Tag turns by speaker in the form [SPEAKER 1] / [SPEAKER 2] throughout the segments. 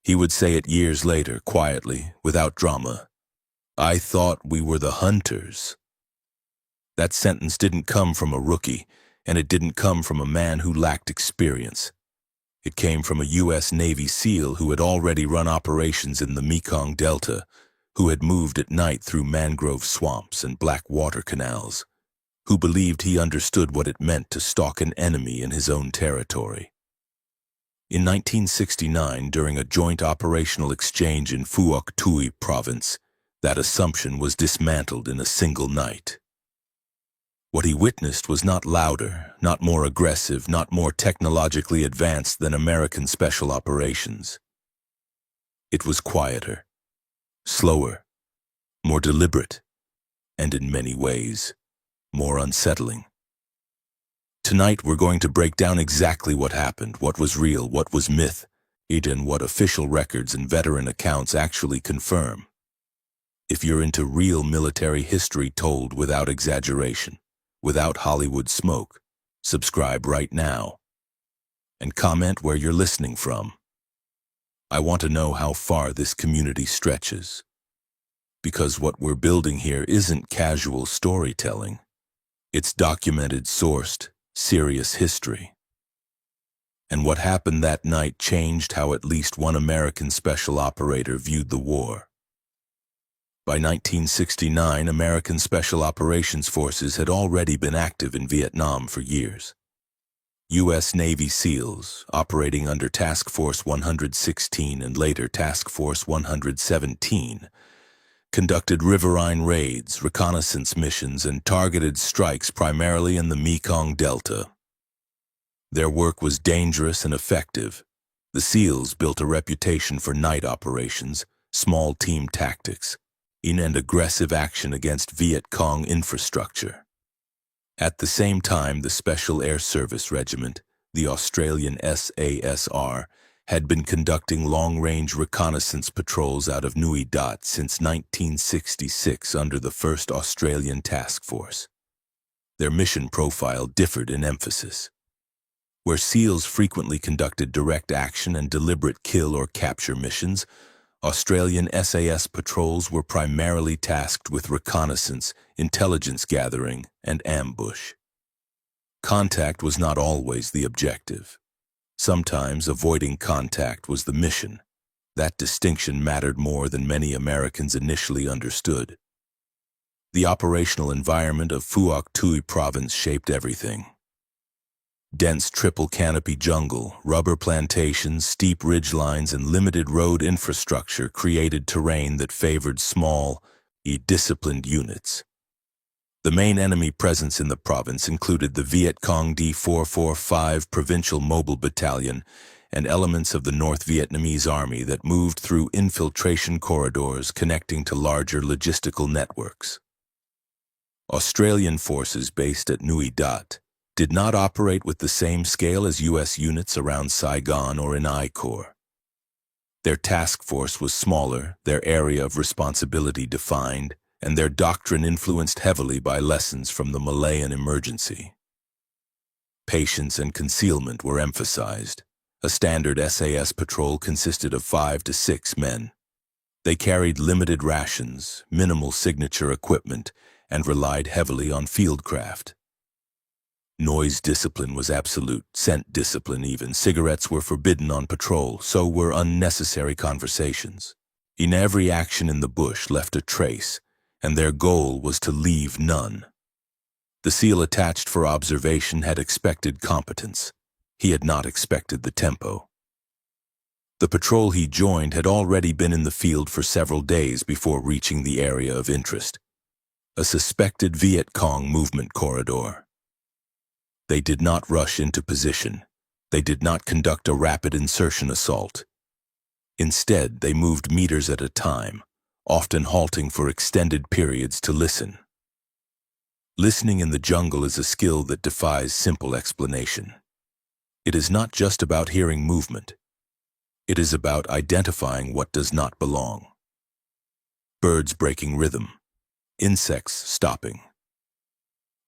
[SPEAKER 1] He would say it years later, quietly, without drama. "I thought we were the hunters." That sentence didn't come from a rookie, and it didn't come from a man who lacked experience. It came from a U.S. Navy SEAL who had already run operations in the Mekong Delta, who had moved at night through mangrove swamps and black water canals, who believed he understood what it meant to stalk an enemy in his own territory. In 1969, during a joint operational exchange in Phuoc Tuy province, that assumption was dismantled in a single night. What he witnessed was not louder, not more aggressive, not more technologically advanced than American special operations. It was quieter, slower, more deliberate, and in many ways, more unsettling. Tonight we're going to break down exactly what happened, what was real, what was myth, and what official records and veteran accounts actually confirm. If you're into real military history told without exaggeration, without Hollywood smoke, subscribe right now. And comment where you're listening from. I want to know how far this community stretches. Because what we're building here isn't casual storytelling. It's documented, sourced, serious history. And what happened that night changed how at least one American special operator viewed the war. By 1969, American Special Operations Forces had already been active in Vietnam for years. U.S. Navy SEALs, operating under Task Force 116 and later Task Force 117, conducted riverine raids, reconnaissance missions, and targeted strikes primarily in the Mekong Delta. Their work was dangerous and effective. The SEALs built a reputation for night operations, small team tactics, and aggressive action against Viet Cong infrastructure. At the same time, the Special Air Service Regiment, the Australian SAS, had been conducting long-range reconnaissance patrols out of Nui Dat since 1966 under the 1st Australian Task Force. Their mission profile differed in emphasis. Where SEALs frequently conducted direct action and deliberate kill or capture missions, Australian SAS patrols were primarily tasked with reconnaissance, intelligence gathering, and ambush. Contact was not always the objective. Sometimes avoiding contact was the mission. That distinction mattered more than many Americans initially understood. The operational environment of Phuoc Tuy province shaped everything. Dense triple canopy jungle, rubber plantations, steep ridgelines, and limited road infrastructure created terrain that favored small, disciplined units. The main enemy presence in the province included the Viet Cong D445 Provincial Mobile Battalion and elements of the North Vietnamese Army that moved through infiltration corridors connecting to larger logistical networks. Australian forces based at Nui Dat did not operate with the same scale as U.S. units around Saigon or in I Corps. Their task force was smaller, their area of responsibility defined, and their doctrine influenced heavily by lessons from the Malayan emergency. Patience and concealment were emphasized. A standard SAS patrol consisted of 5 to 6 men. They carried limited rations, minimal signature equipment, and relied heavily on fieldcraft. Noise discipline was absolute, scent discipline even. Cigarettes were forbidden on patrol, so were unnecessary conversations. In every action in the bush left a trace, and their goal was to leave none. The SEAL attached for observation had expected competence. He had not expected the tempo. The patrol he joined had already been in the field for several days before reaching the area of interest, a suspected Viet Cong movement corridor. They did not rush into position. They did not conduct a rapid insertion assault. Instead, they moved meters at a time, often halting for extended periods to listen. Listening in the jungle is a skill that defies simple explanation. It is not just about hearing movement. It is about identifying what does not belong. Birds breaking rhythm, insects stopping.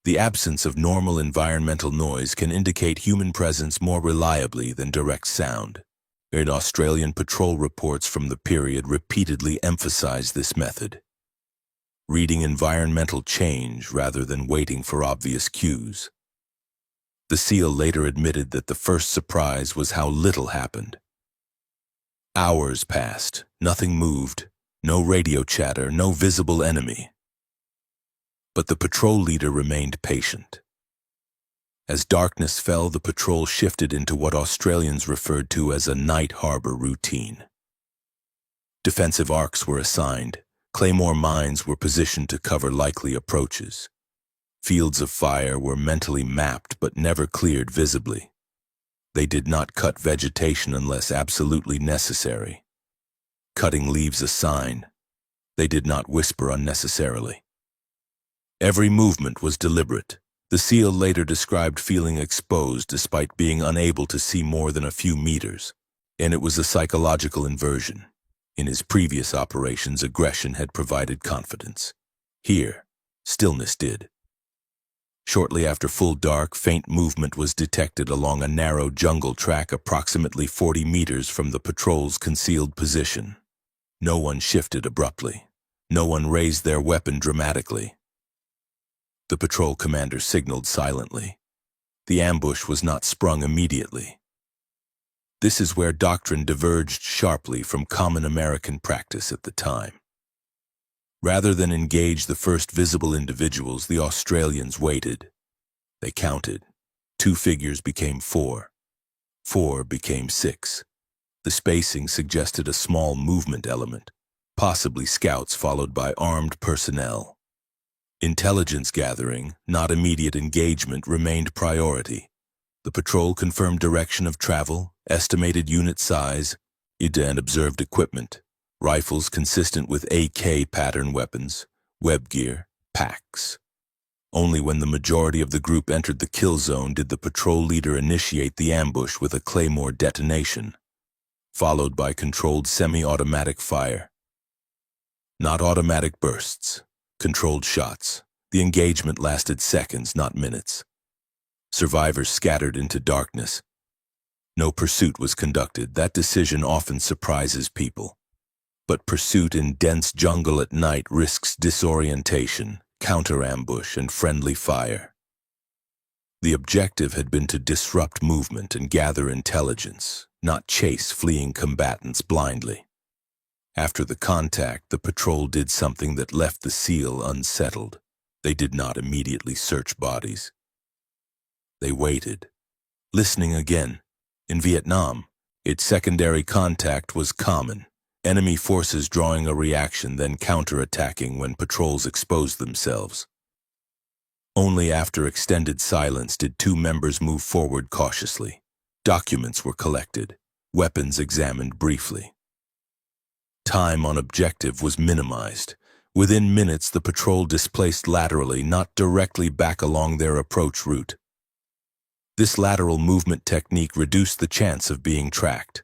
[SPEAKER 1] The absence of normal environmental noise can indicate human presence more reliably than direct sound. and Australian patrol reports from the period repeatedly emphasized this method, reading environmental change rather than waiting for obvious cues. The SEAL later admitted that the first surprise was how little happened. Hours passed, nothing moved, no radio chatter, no visible enemy. But the patrol leader remained patient. As darkness fell, the patrol shifted into what Australians referred to as a night harbor routine. Defensive arcs were assigned, claymore mines were positioned to cover likely approaches. Fields of fire were mentally mapped but never cleared visibly. They did not cut vegetation unless absolutely necessary. Cutting leaves a sign. They did not whisper unnecessarily. Every movement was deliberate. The SEAL later described feeling exposed despite being unable to see more than a few meters, and it was a psychological inversion. In his previous operations, aggression had provided confidence. Here, stillness did. Shortly after full dark, faint movement was detected along a narrow jungle track approximately 40 meters from the patrol's concealed position. No one shifted abruptly. No one raised their weapon dramatically. The patrol commander signaled silently. The ambush was not sprung immediately. This is where doctrine diverged sharply from common American practice at the time. Rather than engage the first visible individuals, the Australians waited. They counted. 2 figures became 4. 4 became 6. The spacing suggested a small movement element, possibly scouts followed by armed personnel. Intelligence gathering, not immediate engagement, remained priority. The patrol confirmed direction of travel, estimated unit size, and observed equipment. Rifles consistent with AK pattern weapons, web gear, packs. Only when the majority of the group entered the kill zone did the patrol leader initiate the ambush with a claymore detonation, followed by controlled semi-automatic fire. Not automatic bursts, controlled shots. The engagement lasted seconds, not minutes. Survivors scattered into darkness. No pursuit was conducted. That decision often surprises people. But pursuit in dense jungle at night risks disorientation, counter-ambush, and friendly fire. The objective had been to disrupt movement and gather intelligence, not chase fleeing combatants blindly. After the contact, the patrol did something that left the SEAL unsettled. They did not immediately search bodies. They waited, listening again. In Vietnam, its secondary contact was common. Enemy forces drawing a reaction, then counterattacking when patrols exposed themselves. Only after extended silence did 2 members move forward cautiously. Documents were collected, weapons examined briefly. Time on objective was minimized. Within minutes, the patrol displaced laterally, not directly back along their approach route. This lateral movement technique reduced the chance of being tracked.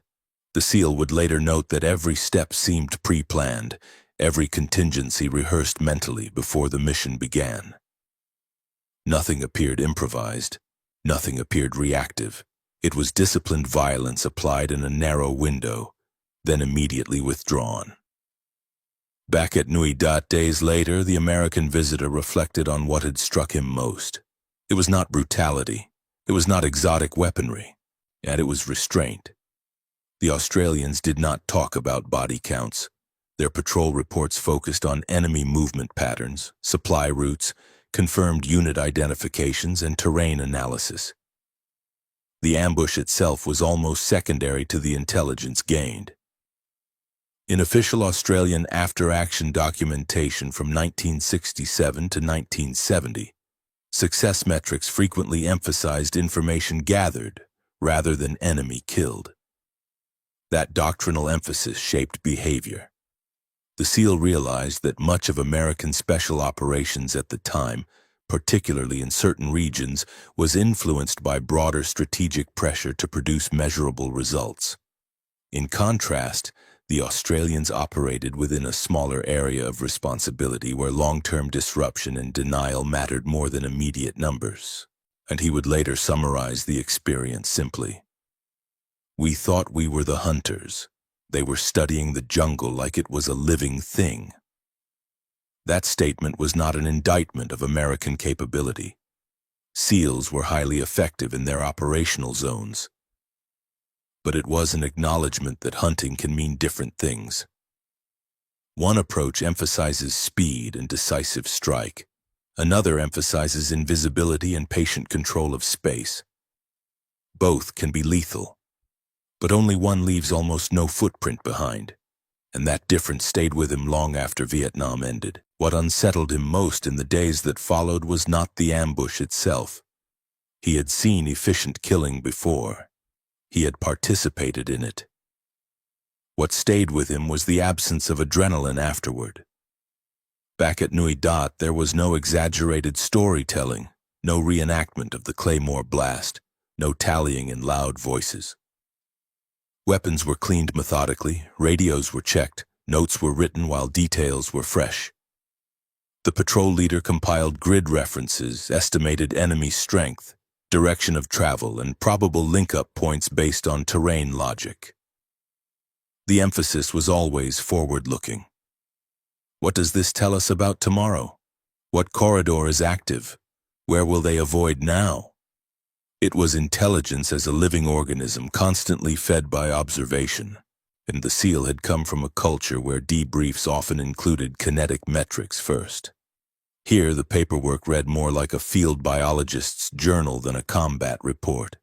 [SPEAKER 1] The SEAL would later note that every step seemed pre-planned, every contingency rehearsed mentally before the mission began. Nothing appeared improvised. Nothing appeared reactive. It was disciplined violence applied in a narrow window, then immediately withdrawn. Back at Nui Dat days later, the American visitor reflected on what had struck him most. It was not brutality. It was not exotic weaponry. And it was restraint. The Australians did not talk about body counts. Their patrol reports focused on enemy movement patterns, supply routes, confirmed unit identifications, and terrain analysis. The ambush itself was almost secondary to the intelligence gained. In official Australian after-action documentation from 1967 to 1970, success metrics frequently emphasized information gathered rather than enemy killed. That doctrinal emphasis shaped behavior. The SEAL realized that much of American special operations at the time, particularly in certain regions, was influenced by broader strategic pressure to produce measurable results. In contrast, the Australians operated within a smaller area of responsibility where long-term disruption and denial mattered more than immediate numbers. And he would later summarize the experience simply: We thought we were the hunters. They were studying the jungle like it was a living thing. That statement was not an indictment of American capability. SEALs were highly effective in their operational zones. But it was an acknowledgement that hunting can mean different things. One approach emphasizes speed and decisive strike. Another emphasizes invisibility and patient control of space. Both can be lethal, but only one leaves almost no footprint behind, and that difference stayed with him long after Vietnam ended. What unsettled him most in the days that followed was not the ambush itself. He had seen efficient killing before. He had participated in it. What stayed with him was the absence of adrenaline afterward. Back at Nui Dat, there was no exaggerated storytelling, no reenactment of the Claymore blast, no tallying in loud voices. Weapons were cleaned methodically, radios were checked, notes were written while details were fresh. The patrol leader compiled grid references, estimated enemy strength, direction of travel, and probable link-up points based on terrain logic. The emphasis was always forward-looking. What does this tell us about tomorrow? What corridor is active? Where will they avoid now? It was intelligence as a living organism constantly fed by observation, and the SEAL had come from a culture where debriefs often included kinetic metrics first. Here, the paperwork read more like a field biologist's journal than a combat report.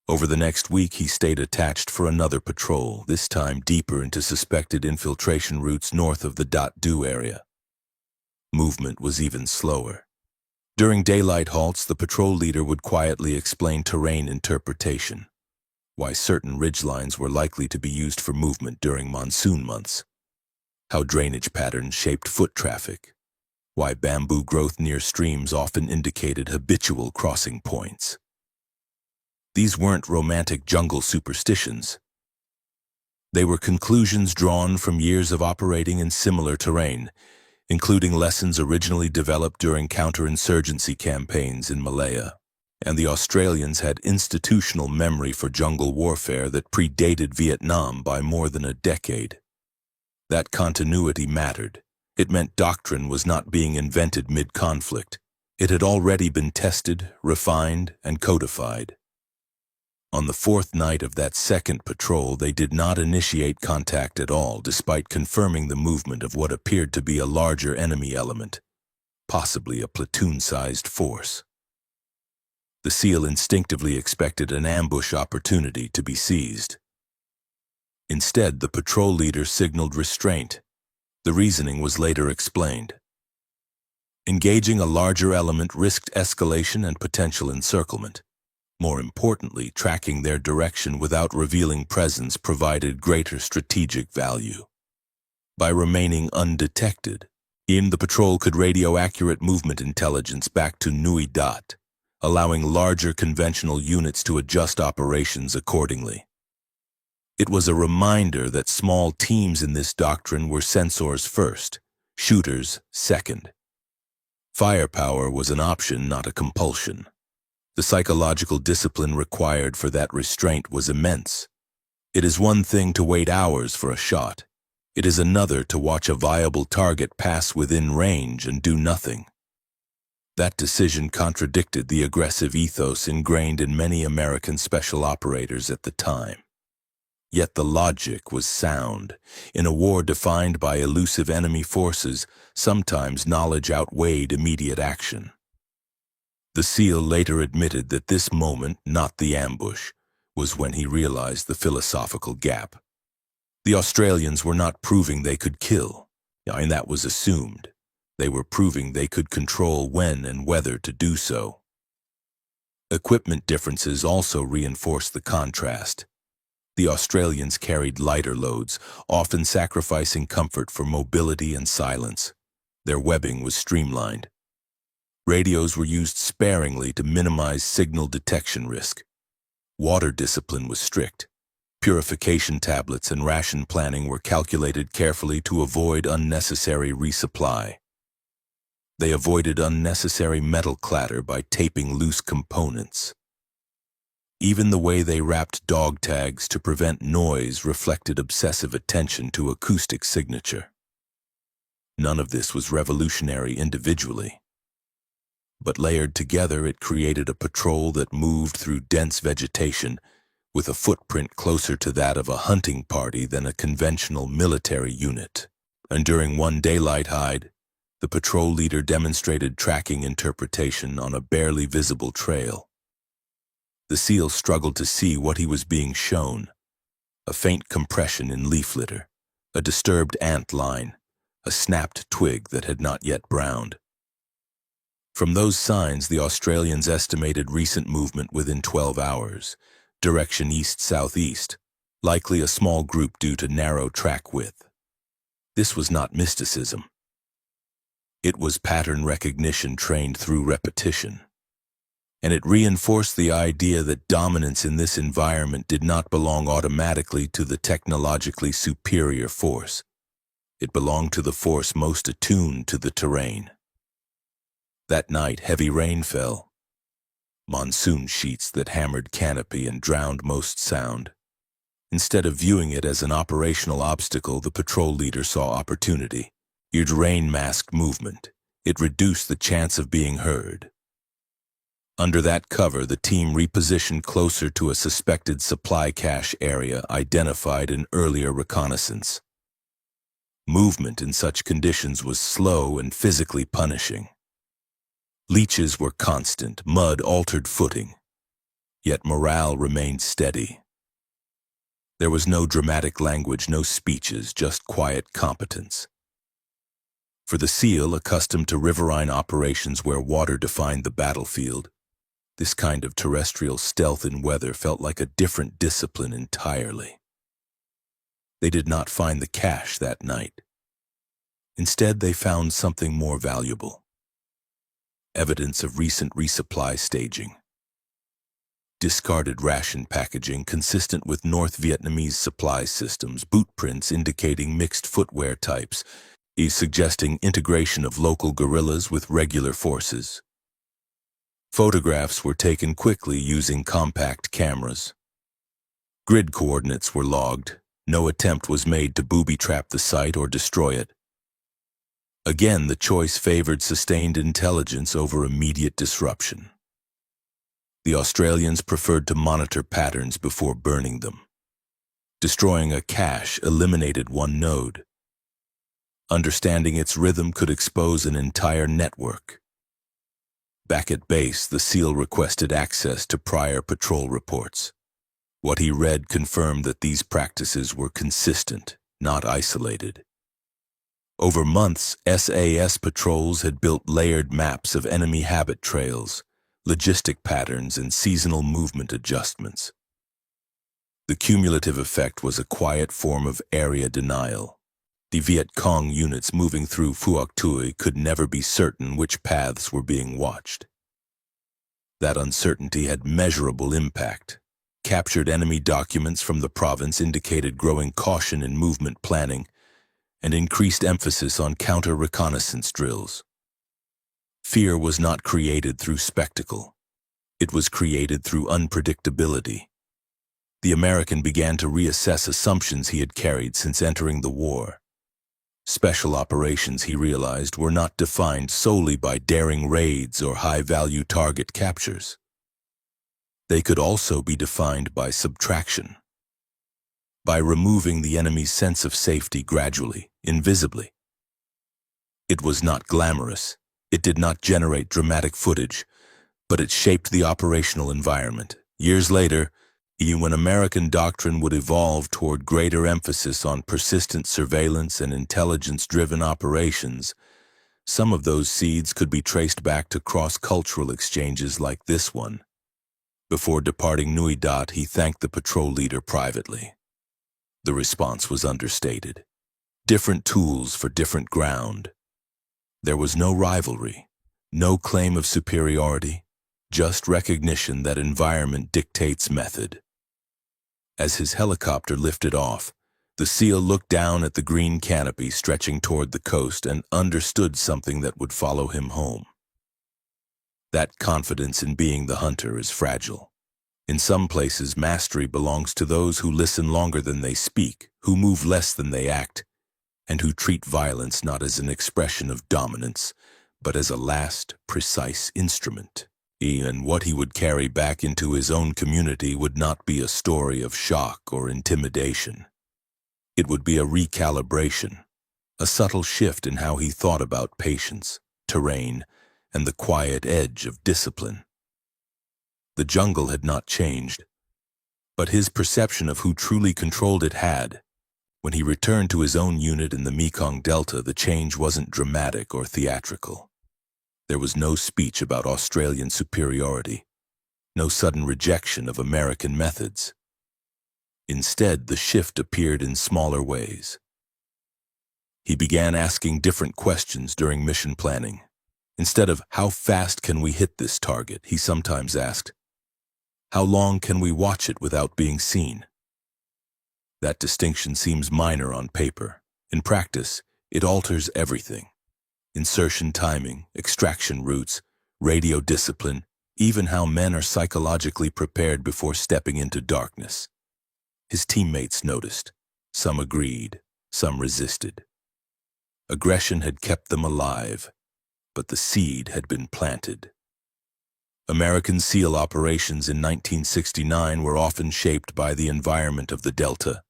[SPEAKER 1] Over the next week, he stayed attached for another patrol, this time deeper into suspected infiltration routes north of the Dat Du area. Movement was even slower. During daylight halts, the patrol leader would quietly explain terrain interpretation, why certain ridgelines were likely to be used for movement during monsoon months, how drainage patterns shaped foot traffic, why bamboo growth near streams often indicated habitual crossing points. These weren't romantic jungle superstitions. They were conclusions drawn from years of operating in similar terrain, including lessons originally developed during counterinsurgency campaigns in Malaya. And the Australians had institutional memory for jungle warfare that predated Vietnam by more than a decade. That continuity mattered. It meant doctrine was not being invented mid-conflict. It had already been tested, refined, and codified. On the fourth night of that second patrol, they did not initiate contact at all, despite confirming the movement of what appeared to be a larger enemy element, possibly a platoon-sized force. The SEAL instinctively expected an ambush opportunity to be seized. Instead, the patrol leader signaled restraint. The reasoning was later explained. Engaging a larger element risked escalation and potential encirclement. More importantly, tracking their direction without revealing presence provided greater strategic value. By remaining undetected, the patrol could radio accurate movement intelligence back to Nui Dat, allowing larger conventional units to adjust operations accordingly. It was a reminder that small teams in this doctrine were sensors first, shooters second. Firepower was an option, not a compulsion. The psychological discipline required for that restraint was immense. It is one thing to wait hours for a shot. It is another to watch a viable target pass within range and do nothing. That decision contradicted the aggressive ethos ingrained in many American special operators at the time. Yet the logic was sound. In a war defined by elusive enemy forces, sometimes knowledge outweighed immediate action. The SEAL later admitted that this moment, not the ambush, was when he realized the philosophical gap. The Australians were not proving they could kill, and that was assumed. They were proving they could control when and whether to do so. Equipment differences also reinforced the contrast. The Australians carried lighter loads, often sacrificing comfort for mobility and silence. Their webbing was streamlined. Radios were used sparingly to minimize signal detection risk. Water discipline was strict. Purification tablets and ration planning were calculated carefully to avoid unnecessary resupply. They avoided unnecessary metal clatter by taping loose components. Even the way they wrapped dog tags to prevent noise reflected obsessive attention to acoustic signature. None of this was revolutionary individually, but layered together it created a patrol that moved through dense vegetation with a footprint closer to that of a hunting party than a conventional military unit. And during one daylight hide, the patrol leader demonstrated tracking interpretation on a barely visible trail. The SEAL struggled to see what he was being shown: a faint compression in leaf litter, a disturbed ant line, a snapped twig that had not yet browned. From those signs, the Australians estimated recent movement within 12 hours, direction east-southeast, likely a small group due to narrow track width. This was not mysticism. It was pattern recognition trained through repetition. And it reinforced the idea that dominance in this environment did not belong automatically to the technologically superior force. It belonged to the force most attuned to the terrain. That night, heavy rain fell, monsoon sheets that hammered canopy and drowned most sound. Instead of viewing it as an operational obstacle, the patrol leader saw opportunity. Rain masked movement. It reduced the chance of being heard. Under that cover, the team repositioned closer to a suspected supply cache area identified in earlier reconnaissance. Movement in such conditions was slow and physically punishing. Leeches were constant, mud altered footing, yet morale remained steady. There was no dramatic language, no speeches, just quiet competence. For the SEAL, accustomed to riverine operations where water defined the battlefield, this kind of terrestrial stealth in weather felt like a different discipline entirely. They did not find the cache that night. Instead, they found something more valuable: evidence of recent resupply staging. Discarded ration packaging consistent with North Vietnamese supply systems, boot prints indicating mixed footwear types, suggesting integration of local guerrillas with regular forces. Photographs were taken quickly using compact cameras. Grid coordinates were logged. No attempt was made to booby-trap the site or destroy it. Again, the choice favored sustained intelligence over immediate disruption. The Australians preferred to monitor patterns before burning them. Destroying a cache eliminated one node. Understanding its rhythm could expose an entire network. Back at base, the SEAL requested access to prior patrol reports. What he read confirmed that these practices were consistent, not isolated. Over months, SAS patrols had built layered maps of enemy habit trails, logistic patterns, and seasonal movement adjustments. The cumulative effect was a quiet form of area denial. The Viet Cong units moving through Phuoc Tuy could never be certain which paths were being watched. That uncertainty had measurable impact. Captured enemy documents from the province indicated growing caution in movement planning and increased emphasis on counter-reconnaissance drills. Fear was not created through spectacle. It was created through unpredictability. The American began to reassess assumptions he had carried since entering the war. Special operations, he realized, were not defined solely by daring raids or high-value target captures. They could also be defined by subtraction, by removing the enemy's sense of safety gradually, invisibly. It was not glamorous. It did not generate dramatic footage, but it shaped the operational environment. Years later, when American doctrine would evolve toward greater emphasis on persistent surveillance and intelligence-driven operations, some of those seeds could be traced back to cross-cultural exchanges like this one. Before departing Nui Dat, he thanked the patrol leader privately. The response was understated. Different tools for different ground. There was no rivalry, no claim of superiority, just recognition that environment dictates method. As his helicopter lifted off, the SEAL looked down at the green canopy stretching toward the coast and understood something that would follow him home. That confidence in being the hunter is fragile. In some places, mastery belongs to those who listen longer than they speak, who move less than they act, and who treat violence not as an expression of dominance, but as a last, precise instrument. And what he would carry back into his own community would not be a story of shock or intimidation. It would be a recalibration, a subtle shift in how he thought about patience, terrain, and the quiet edge of discipline. The jungle had not changed, but his perception of who truly controlled it had. When he returned to his own unit in the Mekong Delta, the change wasn't dramatic or theatrical. There was no speech about Australian superiority, no sudden rejection of American methods. Instead, the shift appeared in smaller ways. He began asking different questions during mission planning. Instead of, "How fast can we hit this target?" he sometimes asked, "How long can we watch it without being seen?" That distinction seems minor on paper. In practice, it alters everything. Insertion timing, extraction routes, radio discipline, even how men are psychologically prepared before stepping into darkness. His teammates noticed. Some agreed, some resisted. Aggression had kept them alive, but the seed had been planted. American SEAL operations in 1969 were often shaped by the environment of the Delta.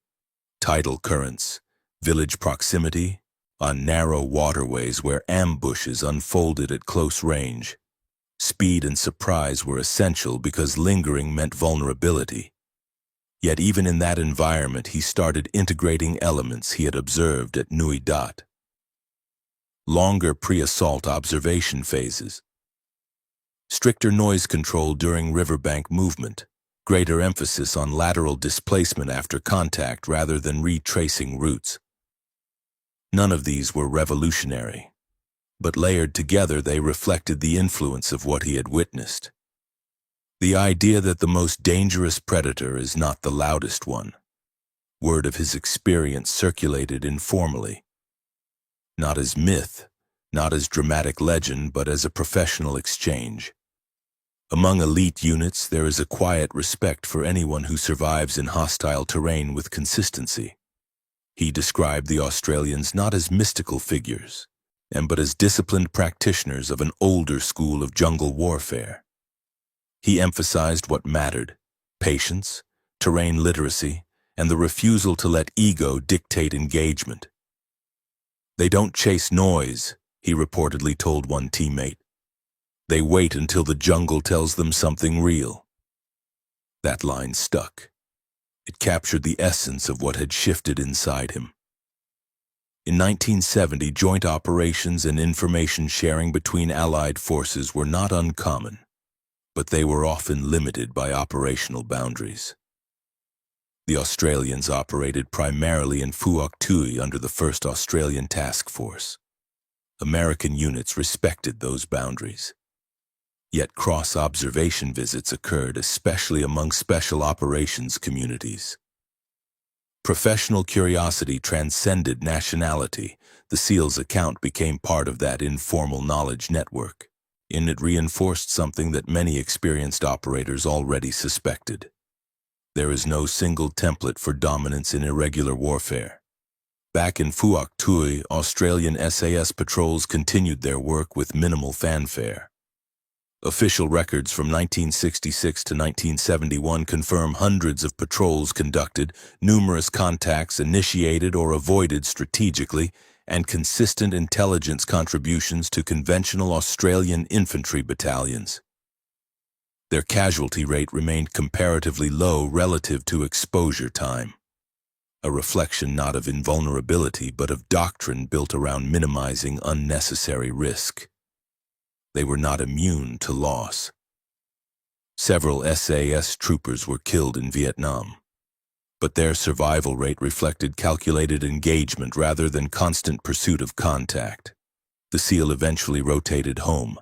[SPEAKER 1] Tidal currents, village proximity, on narrow waterways where ambushes unfolded at close range. Speed and surprise were essential because lingering meant vulnerability. Yet even in that environment, he started integrating elements he had observed at Nui Dat. Longer pre-assault observation phases. Stricter noise control during riverbank movement. Greater emphasis on lateral displacement after contact rather than retracing routes. None of these were revolutionary, but layered together they reflected the influence of what he had witnessed. The idea that the most dangerous predator is not the loudest one. Word of his experience circulated informally. Not as myth, not as dramatic legend, but as a professional exchange. Among elite units, there is a quiet respect for anyone who survives in hostile terrain with consistency. He described the Australians not as mystical figures, but as disciplined practitioners of an older school of jungle warfare. He emphasized what mattered: patience, terrain literacy, and the refusal to let ego dictate engagement. "They don't chase noise," he reportedly told one teammate. "They wait until the jungle tells them something real." That line stuck. It captured the essence of what had shifted inside him. In 1970, joint operations and information sharing between Allied forces were not uncommon, but they were often limited by operational boundaries. The Australians operated primarily in Phuoc Tui under the 1st Australian Task Force. American units respected those boundaries. Yet cross-observation visits occurred, especially among special operations communities. Professional curiosity transcended nationality. The SEAL's account became part of that informal knowledge network, and it reinforced something that many experienced operators already suspected. There is no single template for dominance in irregular warfare. Back in Phuoc Tui, Australian SAS patrols continued their work with minimal fanfare. Official records from 1966 to 1971 confirm hundreds of patrols conducted, numerous contacts initiated or avoided strategically, and consistent intelligence contributions to conventional Australian infantry battalions. Their casualty rate remained comparatively low relative to exposure time, a reflection not of invulnerability but of doctrine built around minimizing unnecessary risk. They were not immune to loss. Several SAS troopers were killed in Vietnam, but their survival rate reflected calculated engagement rather than constant pursuit of contact. The SEAL eventually rotated home,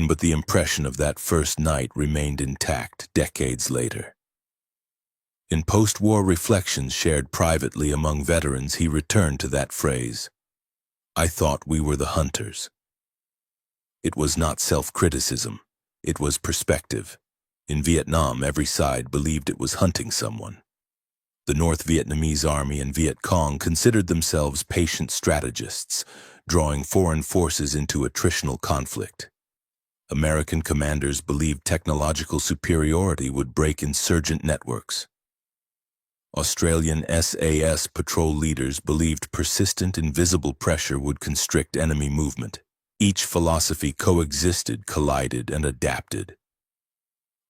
[SPEAKER 1] but the impression of that first night remained intact decades later. In post-war reflections shared privately among veterans, he returned to that phrase, "I thought we were the hunters." It was not self-criticism, it was perspective. In Vietnam, every side believed it was hunting someone. The North Vietnamese Army and Viet Cong considered themselves patient strategists, drawing foreign forces into attritional conflict. American commanders believed technological superiority would break insurgent networks. Australian SAS patrol leaders believed persistent invisible pressure would constrict enemy movement. Each philosophy coexisted, collided, and adapted.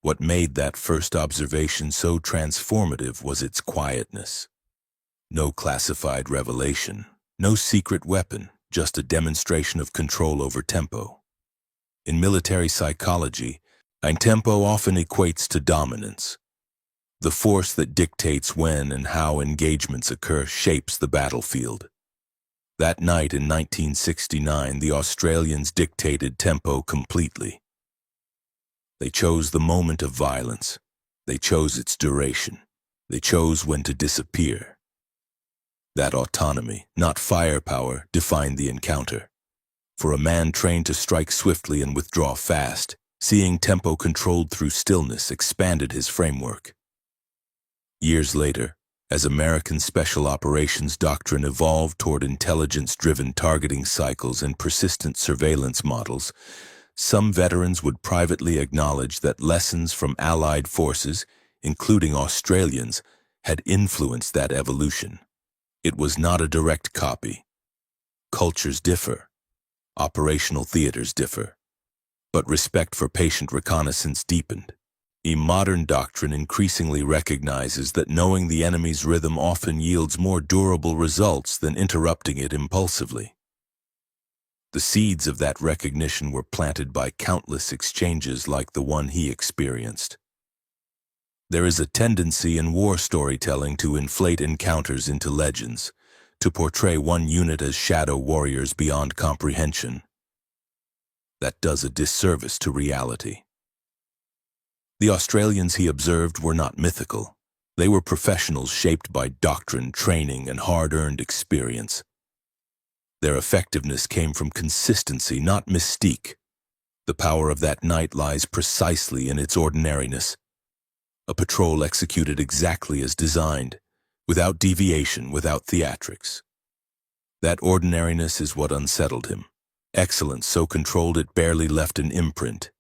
[SPEAKER 1] What made that first observation so transformative was its quietness. No classified revelation, no secret weapon, just a demonstration of control over tempo. In military psychology, tempo often equates to dominance. The force that dictates when and how engagements occur shapes the battlefield. That night in 1969, the Australians dictated tempo completely. They chose the moment of violence. They chose its duration. They chose when to disappear. That autonomy, not firepower, defined the encounter. For a man trained to strike swiftly and withdraw fast, seeing tempo controlled through stillness expanded his framework. Years later, as American special operations doctrine evolved toward intelligence-driven targeting cycles and persistent surveillance models, some veterans would privately acknowledge that lessons from Allied forces, including Australians, had influenced that evolution. It was not a direct copy. Cultures differ. Operational theaters differ. But respect for patient reconnaissance deepened. A modern doctrine increasingly recognizes that knowing the enemy's rhythm often yields more durable results than interrupting it impulsively. The seeds of that recognition were planted by countless exchanges like the one he experienced. There is a tendency in war storytelling to inflate encounters into legends, to portray one unit as shadow warriors beyond comprehension. That does a disservice to reality. The Australians he observed were not mythical. They were professionals shaped by doctrine, training, and hard-earned experience. Their effectiveness came from consistency, not mystique. The power of that night lies precisely in its ordinariness. A patrol executed exactly as designed, without deviation, without theatrics. That ordinariness is what unsettled him. Excellence so controlled it barely left an imprint.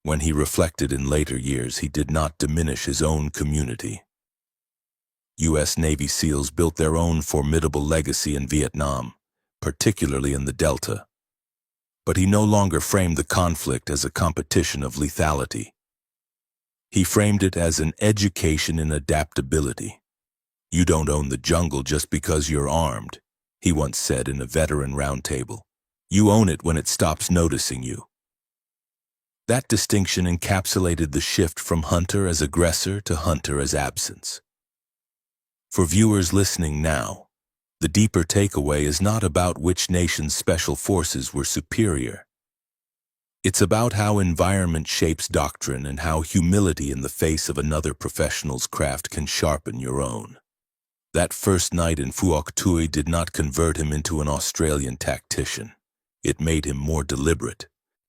[SPEAKER 1] When he reflected in later years, he did not diminish his own community. U.S. Navy SEALs built their own formidable legacy in Vietnam, particularly in the Delta. But he no longer framed the conflict as a competition of lethality. He framed it as an education in adaptability. "You don't own the jungle just because you're armed," he once said in a veteran roundtable. "You own it when it stops noticing you." That distinction encapsulated the shift from hunter as aggressor to hunter as absence. For viewers listening now, the deeper takeaway is not about which nation's special forces were superior. It's about how environment shapes doctrine and how humility in the face of another professional's craft can sharpen your own. That first night in Phuoc Tuy did not convert him into an Australian tactician. It made him more deliberate.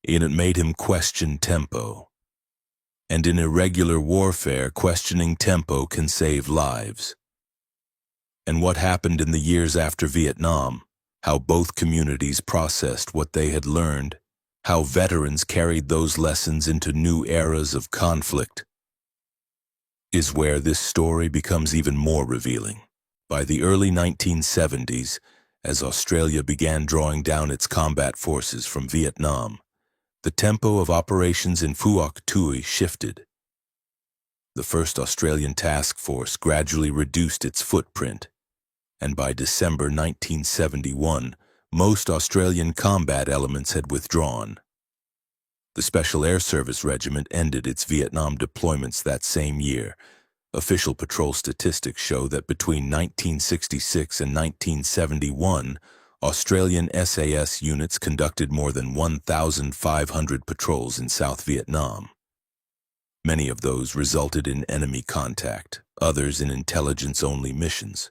[SPEAKER 1] And it made him question tempo. And in irregular warfare, questioning tempo can save lives. And what happened in the years after Vietnam, how both communities processed what they had learned, how veterans carried those lessons into new eras of conflict, is where this story becomes even more revealing. By the early 1970s, as Australia began drawing down its combat forces from Vietnam, the tempo of operations in Phuoc Tuy shifted. The 1st Australian Task Force gradually reduced its footprint, and by December 1971, most Australian combat elements had withdrawn. The Special Air Service Regiment ended its Vietnam deployments that same year. Official patrol statistics show that between 1966 and 1971, Australian SAS units conducted more than 1,500 patrols in South Vietnam. Many of those resulted in enemy contact, others in intelligence-only missions.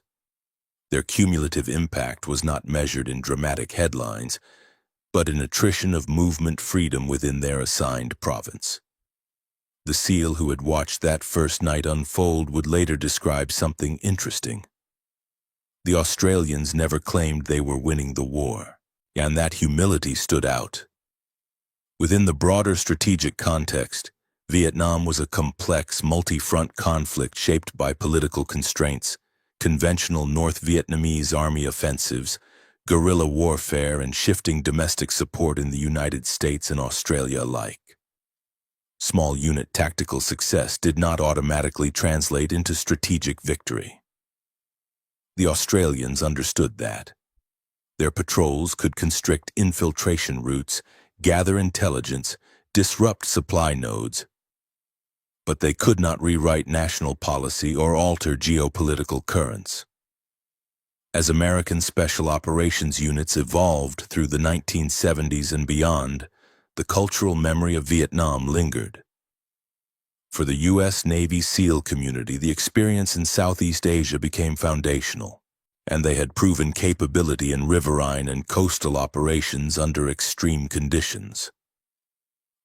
[SPEAKER 1] Their cumulative impact was not measured in dramatic headlines, but in attrition of movement freedom within their assigned province. The SEAL who had watched that first night unfold would later describe something interesting. The Australians never claimed they were winning the war, and that humility stood out. Within the broader strategic context, Vietnam was a complex, multi-front conflict shaped by political constraints, conventional North Vietnamese army offensives, guerrilla warfare, and shifting domestic support in the United States and Australia alike. Small unit tactical success did not automatically translate into strategic victory. The Australians understood that. Their patrols could constrict infiltration routes, gather intelligence, disrupt supply nodes, but they could not rewrite national policy or alter geopolitical currents. As American Special Operations units evolved through the 1970s and beyond, the cultural memory of Vietnam lingered. For the U.S. Navy SEAL community, the experience in Southeast Asia became foundational, and they had proven capability in riverine and coastal operations under extreme conditions.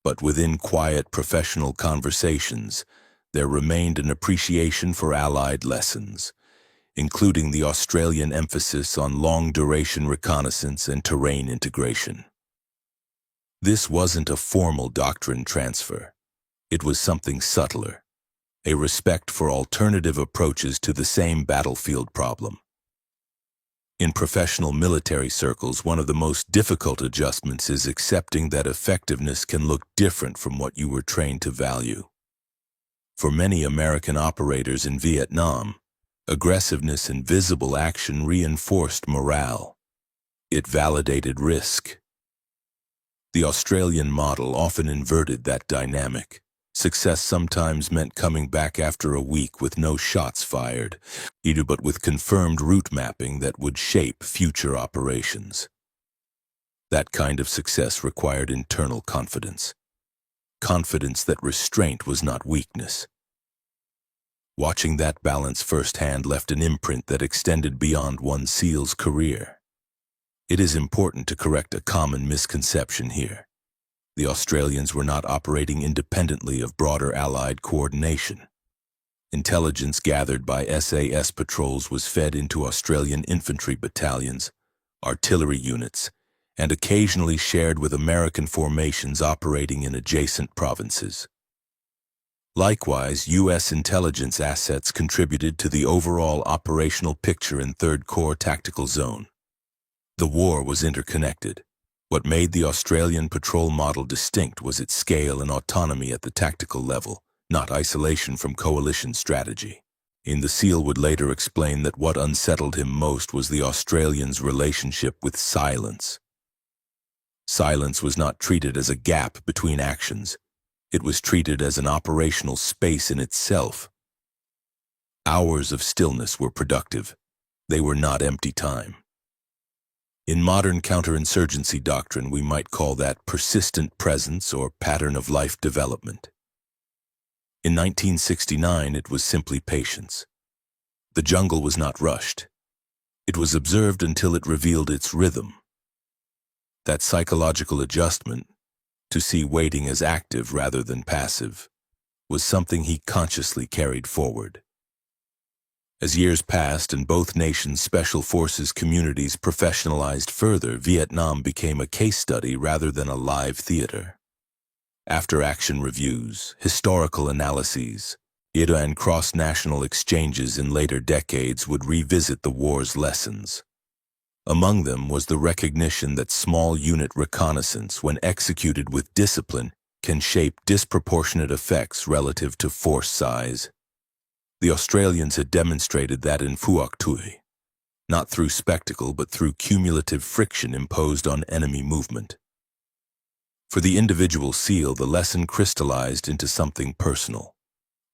[SPEAKER 1] But within quiet professional conversations, there remained an appreciation for Allied lessons, including the Australian emphasis on long-duration reconnaissance and terrain integration. This wasn't a formal doctrine transfer. It was something subtler, a respect for alternative approaches to the same battlefield problem. In professional military circles, one of the most difficult adjustments is accepting that effectiveness can look different from what you were trained to value. For many American operators in Vietnam, aggressiveness and visible action reinforced morale. It validated risk. The Australian model often inverted that dynamic. Success sometimes meant coming back after a week with no shots fired, but with confirmed route mapping that would shape future operations. That kind of success required internal confidence. Confidence that restraint was not weakness. Watching that balance firsthand left an imprint that extended beyond one SEAL's career. It is important to correct a common misconception here. The Australians were not operating independently of broader Allied coordination. Intelligence gathered by SAS patrols was fed into Australian infantry battalions, artillery units, and occasionally shared with American formations operating in adjacent provinces. Likewise, U.S. intelligence assets contributed to the overall operational picture in 3rd Corps Tactical Zone. The war was interconnected. What made the Australian patrol model distinct was its scale and autonomy at the tactical level, not isolation from coalition strategy. The SEAL would later explain that what unsettled him most was the Australians' relationship with silence. Silence was not treated as a gap between actions. It was treated as an operational space in itself. Hours of stillness were productive. They were not empty time. In modern counterinsurgency doctrine, we might call that persistent presence or pattern of life development. In 1969, it was simply patience. The jungle was not rushed. It was observed until it revealed its rhythm. That psychological adjustment, to see waiting as active rather than passive, was something he consciously carried forward. As years passed and both nations' special forces communities professionalized further, Vietnam became a case study rather than a live theater. After-action reviews, historical analyses, and cross-national exchanges in later decades would revisit the war's lessons. Among them was the recognition that small unit reconnaissance, when executed with discipline, can shape disproportionate effects relative to force size. The Australians had demonstrated that in Phuoc Tuy, not through spectacle but through cumulative friction imposed on enemy movement. For the individual SEAL, the lesson crystallized into something personal.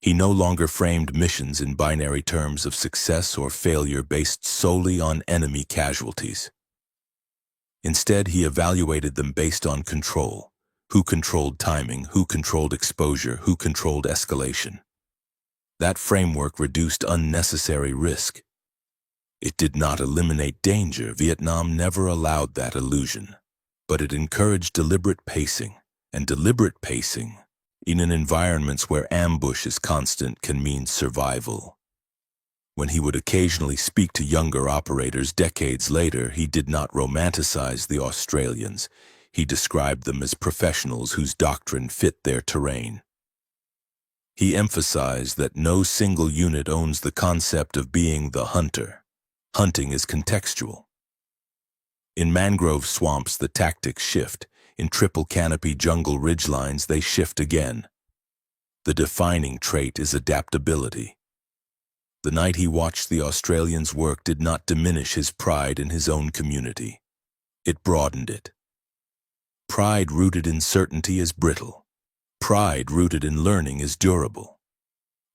[SPEAKER 1] He no longer framed missions in binary terms of success or failure based solely on enemy casualties. Instead, he evaluated them based on control. Who controlled timing, who controlled exposure, who controlled escalation. That framework reduced unnecessary risk. It did not eliminate danger. Vietnam never allowed that illusion. But it encouraged deliberate pacing, and deliberate pacing in environments where ambush is constant can mean survival. When he would occasionally speak to younger operators decades later, he did not romanticize the Australians. He described them as professionals whose doctrine fit their terrain. He emphasized that no single unit owns the concept of being the hunter. Hunting is contextual. In mangrove swamps, the tactics shift. In triple canopy jungle ridgelines, they shift again. The defining trait is adaptability. The night he watched the Australians work did not diminish his pride in his own community. It broadened it. Pride rooted in certainty is brittle. Pride rooted in learning is durable.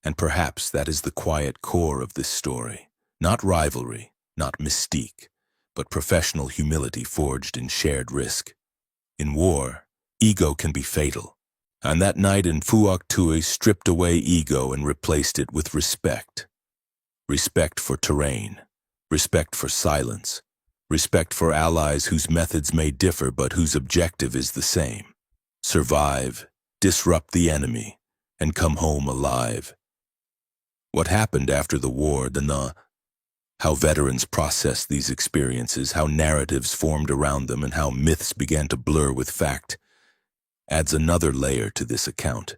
[SPEAKER 1] And perhaps that is the quiet core of this story. Not rivalry, not mystique, but professional humility forged in shared risk. In war, ego can be fatal. And that night in Phuoc Tui stripped away ego and replaced it with respect. Respect for terrain, respect for silence, respect for allies whose methods may differ but whose objective is the same. Survive, disrupt the enemy, and come home alive. What happened after the war, how veterans processed these experiences, how narratives formed around them, and how myths began to blur with fact, adds another layer to this account.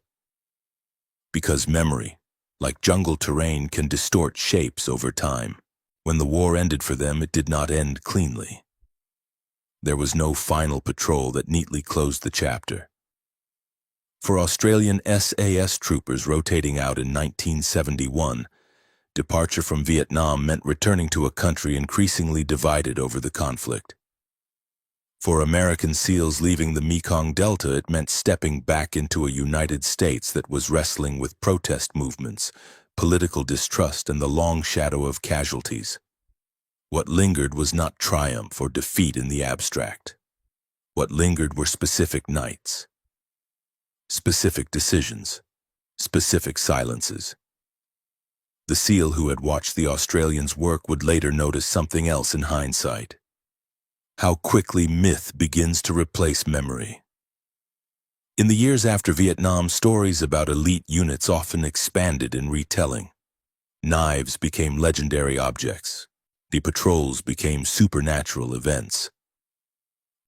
[SPEAKER 1] Because memory, like jungle terrain, can distort shapes over time. When the war ended for them, it did not end cleanly. There was no final patrol that neatly closed the chapter. For Australian SAS troopers rotating out in 1971, departure from Vietnam meant returning to a country increasingly divided over the conflict. For American SEALs leaving the Mekong Delta, it meant stepping back into a United States that was wrestling with protest movements, political distrust, and the long shadow of casualties. What lingered was not triumph or defeat in the abstract. What lingered were specific nights, specific decisions, specific silences. The SEAL who had watched the Australians work would later notice something else in hindsight. How quickly myth begins to replace memory. In the years after Vietnam, stories about elite units often expanded in retelling. Knives became legendary objects. The patrols became supernatural events.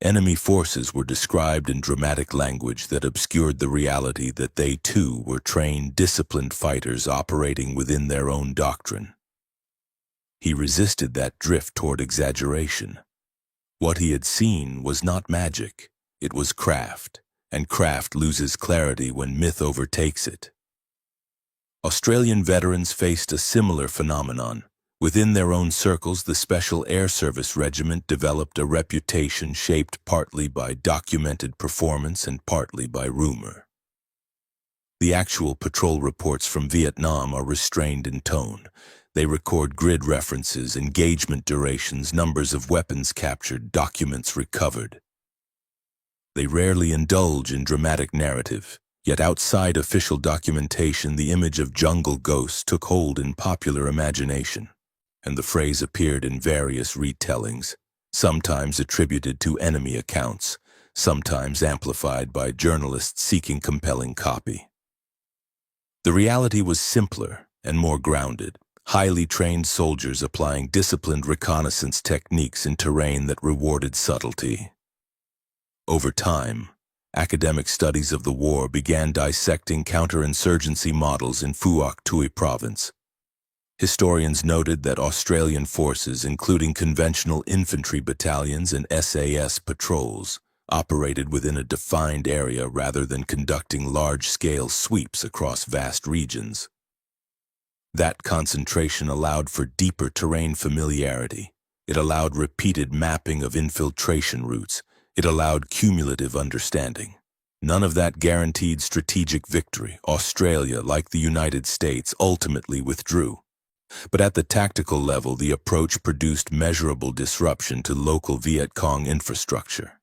[SPEAKER 1] Enemy forces were described in dramatic language that obscured the reality that they too were trained, disciplined fighters operating within their own doctrine. He resisted that drift toward exaggeration. What he had seen was not magic, it was craft, and craft loses clarity when myth overtakes it. Australian veterans faced a similar phenomenon. Within their own circles, the Special Air Service Regiment developed a reputation shaped partly by documented performance and partly by rumor. The actual patrol reports from Vietnam are restrained in tone. They record grid references, engagement durations, numbers of weapons captured, documents recovered. They rarely indulge in dramatic narrative, yet outside official documentation, the image of jungle ghosts took hold in popular imagination, and the phrase appeared in various retellings, sometimes attributed to enemy accounts, sometimes amplified by journalists seeking compelling copy. The reality was simpler and more grounded. Highly trained soldiers applying disciplined reconnaissance techniques in terrain that rewarded subtlety. Over time, academic studies of the war began dissecting counterinsurgency models in Phuoc Tui province. Historians noted that Australian forces, including conventional infantry battalions and SAS patrols, operated within a defined area rather than conducting large-scale sweeps across vast regions. That concentration allowed for deeper terrain familiarity. It allowed repeated mapping of infiltration routes. It allowed cumulative understanding. None of that guaranteed strategic victory. Australia, like the United States, ultimately withdrew. But at the tactical level, the approach produced measurable disruption to local Viet Cong infrastructure.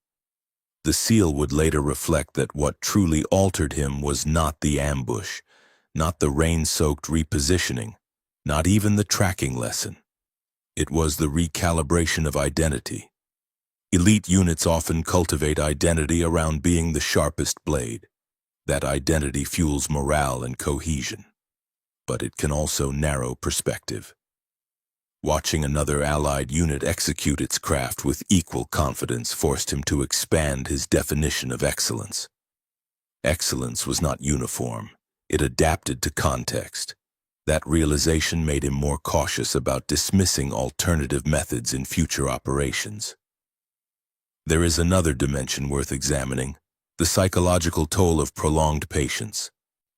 [SPEAKER 1] The SEAL would later reflect that what truly altered him was not the ambush, not the rain-soaked repositioning, not even the tracking lesson. It was the recalibration of identity. Elite units often cultivate identity around being the sharpest blade. That identity fuels morale and cohesion, but it can also narrow perspective. Watching another Allied unit execute its craft with equal confidence forced him to expand his definition of excellence. Excellence was not uniform. It adapted to context. That realization made him more cautious about dismissing alternative methods in future operations. There is another dimension worth examining: the psychological toll of prolonged patience.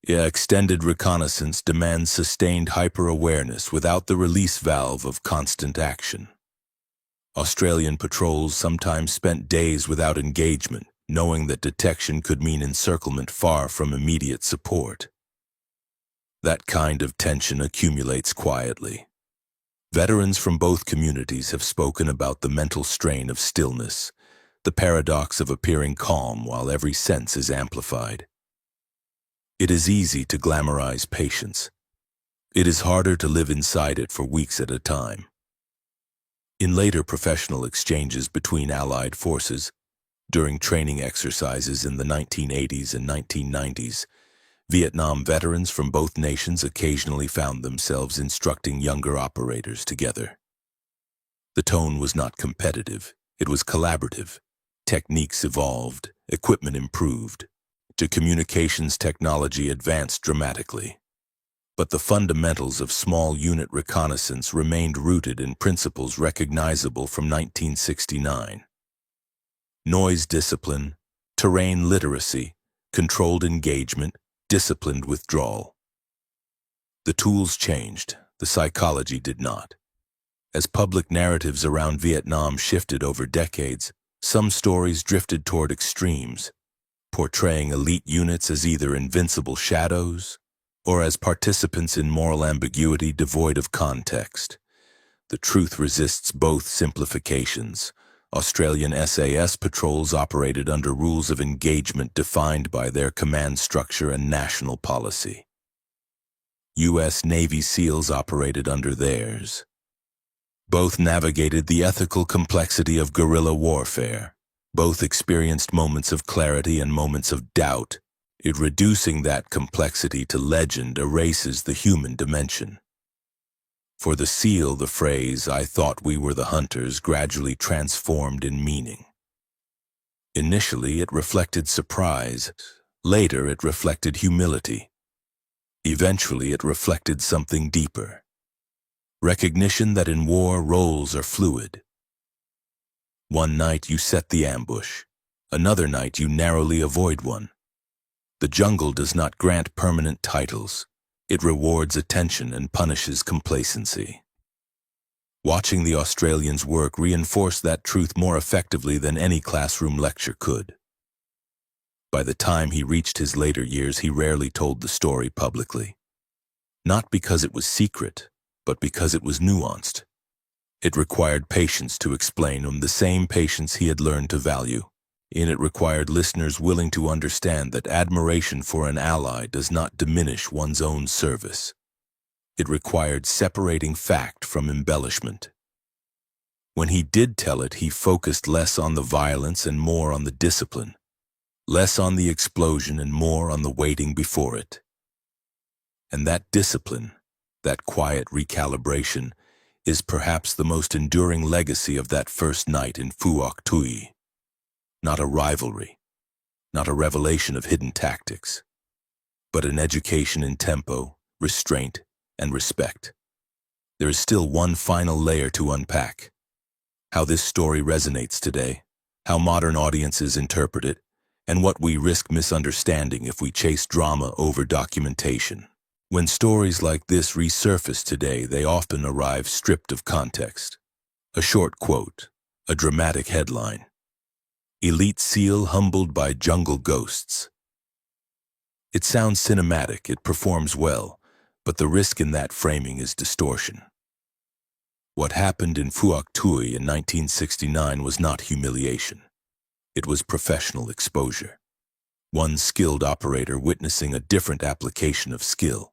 [SPEAKER 1] Extended reconnaissance demands sustained hyper-awareness without the release valve of constant action. Australian patrols sometimes spent days without engagement, knowing that detection could mean encirclement far from immediate support. That kind of tension accumulates quietly. Veterans from both communities have spoken about the mental strain of stillness, the paradox of appearing calm while every sense is amplified. It is easy to glamorize patience. It is harder to live inside it for weeks at a time. In later professional exchanges between Allied forces, during training exercises in the 1980s and 1990s, Vietnam veterans from both nations occasionally found themselves instructing younger operators together. The tone was not competitive, it was collaborative. Techniques evolved, equipment improved. Communications technology advanced dramatically. But the fundamentals of small unit reconnaissance remained rooted in principles recognizable from 1969. Noise discipline, terrain literacy, controlled engagement, disciplined withdrawal. The tools changed, the psychology did not. As public narratives around Vietnam shifted over decades, some stories drifted toward extremes, portraying elite units as either invincible shadows or as participants in moral ambiguity devoid of context. The truth resists both simplifications. Australian SAS patrols operated under rules of engagement defined by their command structure and national policy. U.S. Navy SEALs operated under theirs. Both navigated the ethical complexity of guerrilla warfare. Both experienced moments of clarity and moments of doubt. Reducing that complexity to legend erases the human dimension. For the SEAL, the phrase, "I thought we were the hunters," gradually transformed in meaning. Initially, it reflected surprise. Later, it reflected humility. Eventually, it reflected something deeper. Recognition that in war, roles are fluid. One night you set the ambush. Another night you narrowly avoid one. The jungle does not grant permanent titles. It rewards attention and punishes complacency. Watching the Australians work reinforced that truth more effectively than any classroom lecture could. By the time he reached his later years, he rarely told the story publicly. Not because it was secret, but because it was nuanced. It required patience to explain the same patience he had learned to value. And it required listeners willing to understand that admiration for an ally does not diminish one's own service. It required separating fact from embellishment. When he did tell it, he focused less on the violence and more on the discipline, less on the explosion and more on the waiting before it. And that discipline, that quiet recalibration, is perhaps the most enduring legacy of that first night in Phuoc Tuy. Not a rivalry, not a revelation of hidden tactics, but an education in tempo, restraint, and respect. There is still one final layer to unpack: how this story resonates today, how modern audiences interpret it, and what we risk misunderstanding if we chase drama over documentation. When stories like this resurface today, they often arrive stripped of context. A short quote, a dramatic headline. Elite SEAL humbled by jungle ghosts. It sounds cinematic, it performs well, but the risk in that framing is distortion. What happened in Phuoc Tuy in 1969 was not humiliation. It was professional exposure. One skilled operator witnessing a different application of skill.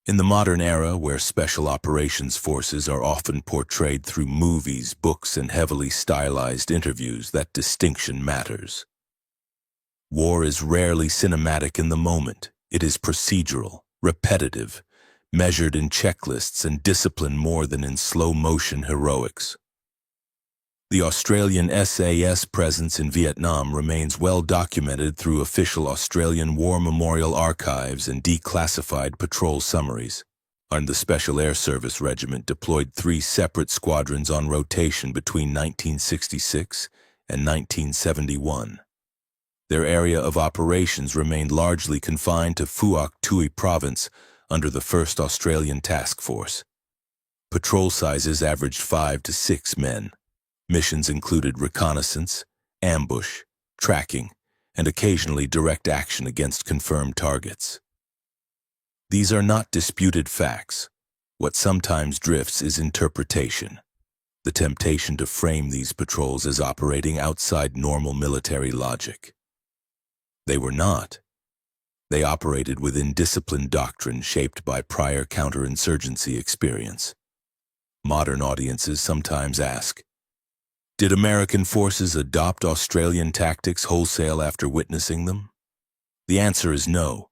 [SPEAKER 1] In the modern era, where special operations forces are often portrayed through movies, books, and heavily stylized interviews, that distinction matters. War is rarely cinematic in the moment. It is procedural, repetitive, measured in checklists and discipline more than in slow-motion heroics. The Australian SAS presence in Vietnam remains well documented through official Australian War Memorial archives and declassified patrol summaries. And the Special Air Service Regiment deployed 3 separate squadrons on rotation between 1966 and 1971. Their area of operations remained largely confined to Phuoc Tuy Province under the 1st Australian Task Force. Patrol sizes averaged 5 to 6 men. Missions included reconnaissance, ambush, tracking, and occasionally direct action against confirmed targets. These are not disputed facts. What sometimes drifts is interpretation. The temptation to frame these patrols as operating outside normal military logic. They were not. They operated within disciplined doctrine shaped by prior counterinsurgency experience. Modern audiences sometimes ask, did American forces adopt Australian tactics wholesale after witnessing them? The answer is no.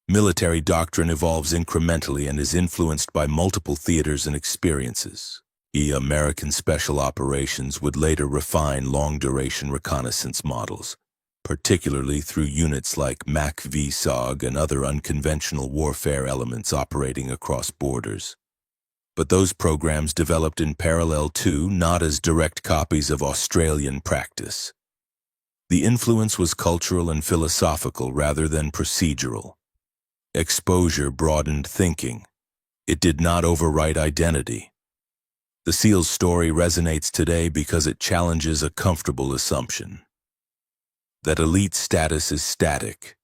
[SPEAKER 1] Military doctrine evolves incrementally and is influenced by multiple theaters and experiences. American Special Operations would later refine long-duration reconnaissance models, particularly through units like MAC-VSOG and other unconventional warfare elements operating across borders. But those programs developed in parallel too, not as direct copies of Australian practice. The influence was cultural and philosophical rather than procedural. Exposure broadened thinking. It did not overwrite identity. The SEAL's story resonates today because it challenges a comfortable assumption. That elite status is static.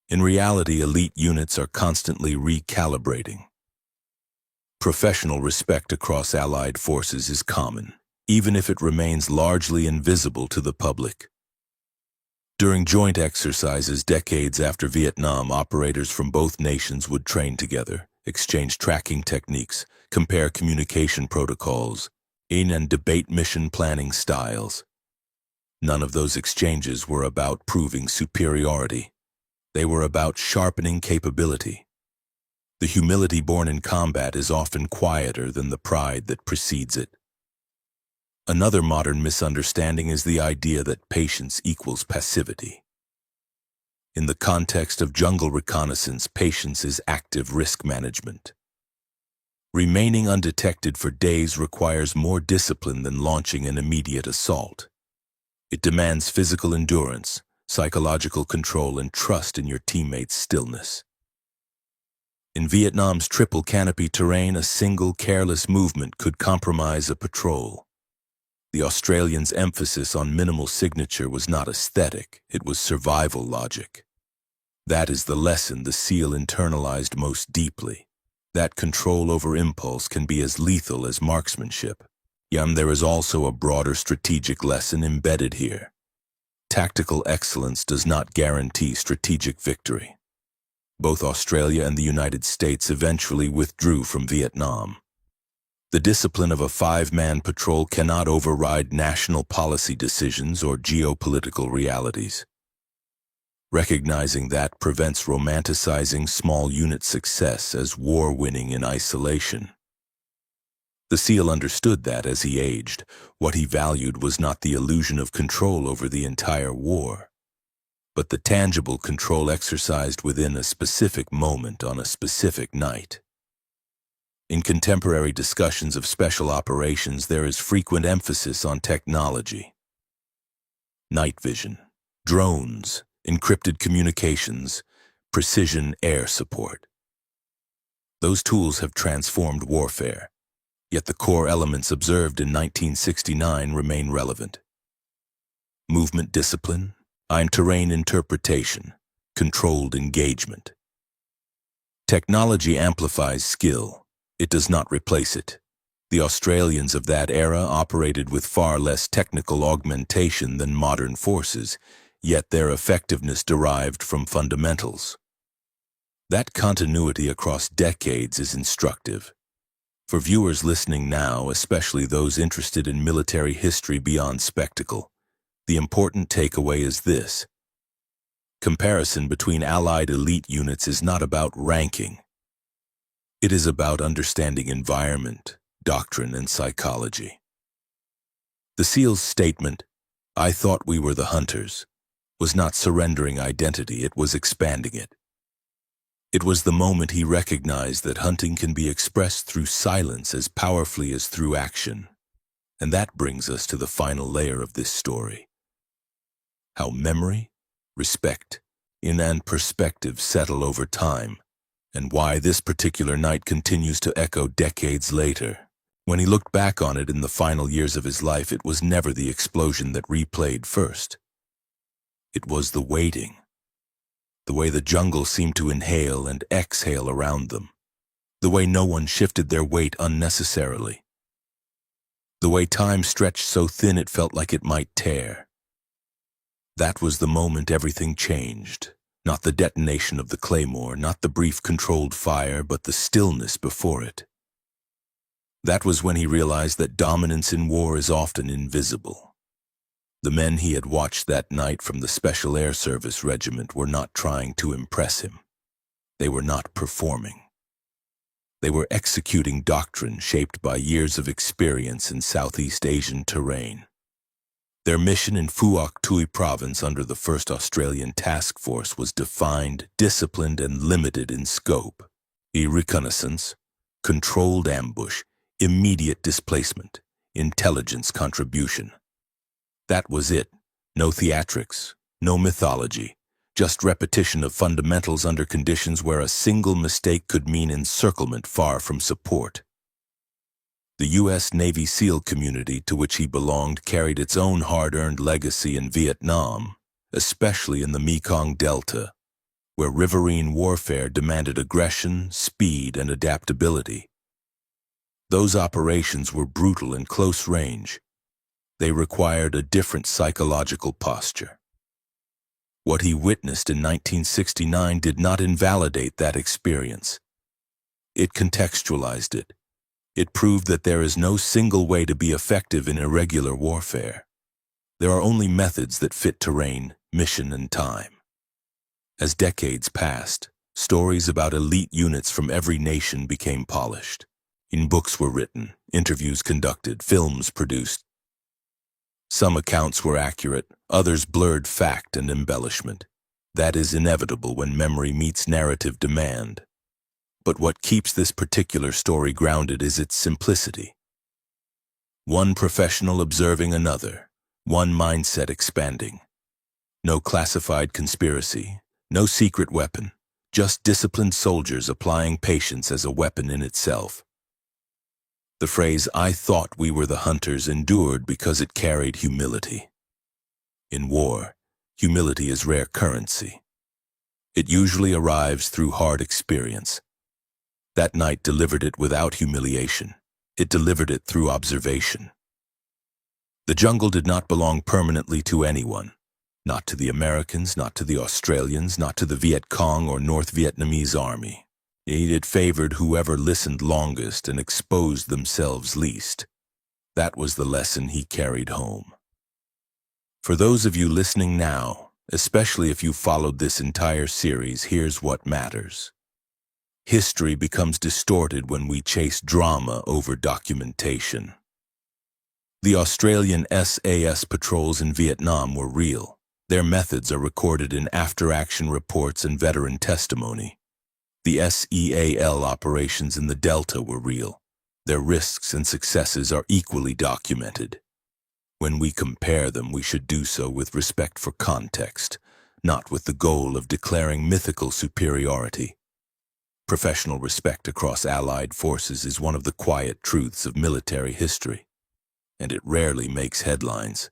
[SPEAKER 1] In reality, elite units are constantly recalibrating. Professional respect across Allied forces is common, even if it remains largely invisible to the public. During joint exercises decades after Vietnam, operators from both nations would train together, exchange tracking techniques, compare communication protocols, and debate mission planning styles. None of those exchanges were about proving superiority. They were about sharpening capability. The humility born in combat is often quieter than the pride that precedes it. Another modern misunderstanding is the idea that patience equals passivity. In the context of jungle reconnaissance, patience is active risk management. Remaining undetected for days requires more discipline than launching an immediate assault. It demands physical endurance, psychological control, and trust in your teammates' stillness. In Vietnam's triple canopy terrain, a single careless movement could compromise a patrol. The Australians' emphasis on minimal signature was not aesthetic, it was survival logic. That is the lesson the SEAL internalized most deeply. That control over impulse can be as lethal as marksmanship. Yet there is also a broader strategic lesson embedded here. Tactical excellence does not guarantee strategic victory. Both Australia and the United States eventually withdrew from Vietnam. The discipline of a 5-man patrol cannot override national policy decisions or geopolitical realities. Recognizing that prevents romanticizing small unit success as war winning in isolation. The SEAL understood that as he aged, what he valued was not the illusion of control over the entire war, but the tangible control exercised within a specific moment on a specific night. In contemporary discussions of special operations, there is frequent emphasis on technology. Night vision, drones, encrypted communications, precision air support. Those tools have transformed warfare, yet the core elements observed in 1969 remain relevant. Movement discipline, terrain interpretation, controlled engagement. Technology amplifies skill. It does not replace it. The Australians of that era operated with far less technical augmentation than modern forces, yet their effectiveness derived from fundamentals. That continuity across decades is instructive. For viewers listening now, especially those interested in military history beyond spectacle, the important takeaway is this. Comparison between Allied elite units is not about ranking. It is about understanding environment, doctrine, and psychology. The SEAL's statement, "I thought we were the hunters," was not surrendering identity, it was expanding it. It was the moment he recognized that hunting can be expressed through silence as powerfully as through action. And that brings us to the final layer of this story. How memory, respect, and perspective settle over time, and why this particular night continues to echo decades later. When he looked back on it in the final years of his life, it was never the explosion that replayed first. It was the waiting. The way the jungle seemed to inhale and exhale around them. The way no one shifted their weight unnecessarily. The way time stretched so thin it felt like it might tear. That was the moment everything changed. Not the detonation of the claymore, not the brief controlled fire, but the stillness before it. That was when he realized that dominance in war is often invisible. The men he had watched that night from the Special Air Service Regiment were not trying to impress him. They were not performing. They were executing doctrine shaped by years of experience in Southeast Asian terrain. Their mission in Phuoc Tuy province under the 1st Australian Task Force was defined, disciplined, and limited in scope. Reconnaissance, controlled ambush, immediate displacement, intelligence contribution. That was it. No theatrics, no mythology, just repetition of fundamentals under conditions where a single mistake could mean encirclement far from support. The U.S. Navy SEAL community to which he belonged carried its own hard-earned legacy in Vietnam, especially in the Mekong Delta, where riverine warfare demanded aggression, speed, and adaptability. Those operations were brutal and close range. They required a different psychological posture. What he witnessed in 1969 did not invalidate that experience. It contextualized it. It proved that there is no single way to be effective in irregular warfare. There are only methods that fit terrain, mission, and time. As decades passed, stories about elite units from every nation became polished. Books were written, interviews conducted, films produced. Some accounts were accurate, others blurred fact and embellishment. That is inevitable when memory meets narrative demand. But what keeps this particular story grounded is its simplicity. One professional observing another, one mindset expanding. No classified conspiracy, no secret weapon, just disciplined soldiers applying patience as a weapon in itself. The phrase, "I thought we were the hunters," endured because it carried humility. In war, humility is rare currency. It usually arrives through hard experience. That night delivered it without humiliation. It delivered it through observation. The jungle did not belong permanently to anyone. Not to the Americans, not to the Australians, not to the Viet Cong or North Vietnamese army. It favored whoever listened longest and exposed themselves least. That was the lesson he carried home. For those of you listening now, especially if you followed this entire series, here's what matters. History becomes distorted when we chase drama over documentation. The Australian SAS patrols in Vietnam were real. Their methods are recorded in after-action reports and veteran testimony. The SEAL operations in the Delta were real. Their risks and successes are equally documented. When we compare them, we should do so with respect for context, not with the goal of declaring mythical superiority. Professional respect across Allied forces is one of the quiet truths of military history, and it rarely makes headlines.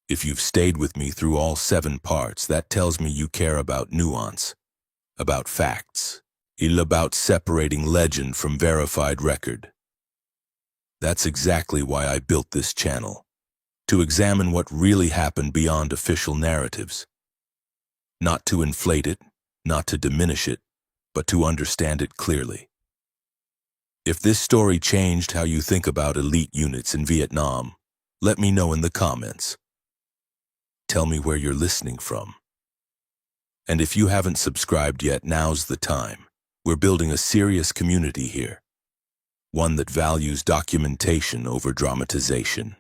[SPEAKER 1] If you've stayed with me through all 7 parts, that tells me you care about nuance. About facts, about separating legend from verified record. That's exactly why I built this channel, to examine what really happened beyond official narratives. Not to inflate it, not to diminish it, but to understand it clearly. If this story changed how you think about elite units in Vietnam, let me know in the comments. Tell me where you're listening from. And if you haven't subscribed yet, now's the time. We're building a serious community here, one that values documentation over dramatization.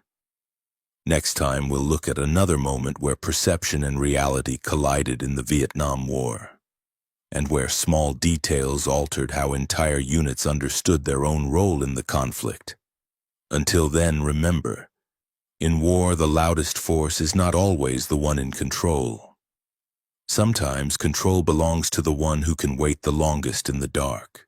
[SPEAKER 1] Next time, we'll look at another moment where perception and reality collided in the Vietnam War, and where small details altered how entire units understood their own role in the conflict. Until then, remember, in war, the loudest force is not always the one in control. Sometimes control belongs to the one who can wait the longest in the dark.